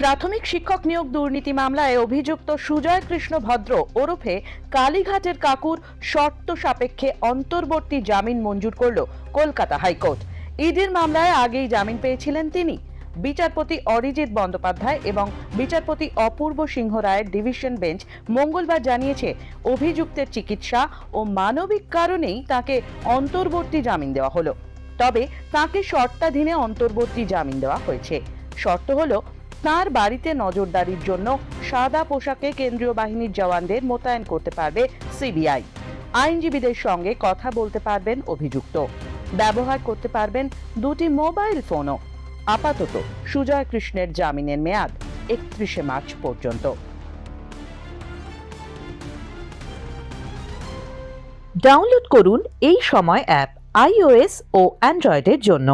প্রাথমিক শিক্ষক নিয়োগ দুর্নীতি মামলায় অভিযুক্ত সুজয় কৃষ্ণ ভদ্র ওরফে কালীঘাটের কাকুর শর্ত সাপেক্ষে অন্তর্বর্তী জামিন মঞ্জুর করল কলকাতা হাইকোর্ট। ইডির মামলায় আগেই জামিন পেয়েছিলেন তিনি। বিচারপতি অরিজিৎ বন্দ্যোপাধ্যায় এবং বিচারপতি অপূর্ব সিংহ রায়ের ডিভিশন বেঞ্চ মঙ্গলবার জানিয়েছে, অভিযুক্তের চিকিৎসা ও মানবিক কারণেই তাকে অন্তর্বর্তী জামিন দেওয়া হলো। তবে তাকে শর্তাধীনে অন্তর্বর্তী জামিন দেওয়া হয়েছে। শর্ত হলো, তার বাড়িতে নজরদারির জন্য সাদা পোশাকে কেন্দ্রীয় বাহিনীর জওয়ানদের মোতায়েন করতে পারবে সিবিআই। আইনজীবীদের সঙ্গে কথা বলতে পারবেন অভিযুক্ত, ব্যবহার করতে পারবেন দুটি মোবাইল ফোনও। আপাতত সুজয় কৃষ্ণের জামিনের মেয়াদ 31শে মার্চ পর্যন্ত। ডাউনলোড করুন এই সময় অ্যাপ iOS ও অ্যান্ড্রয়েডের জন্য।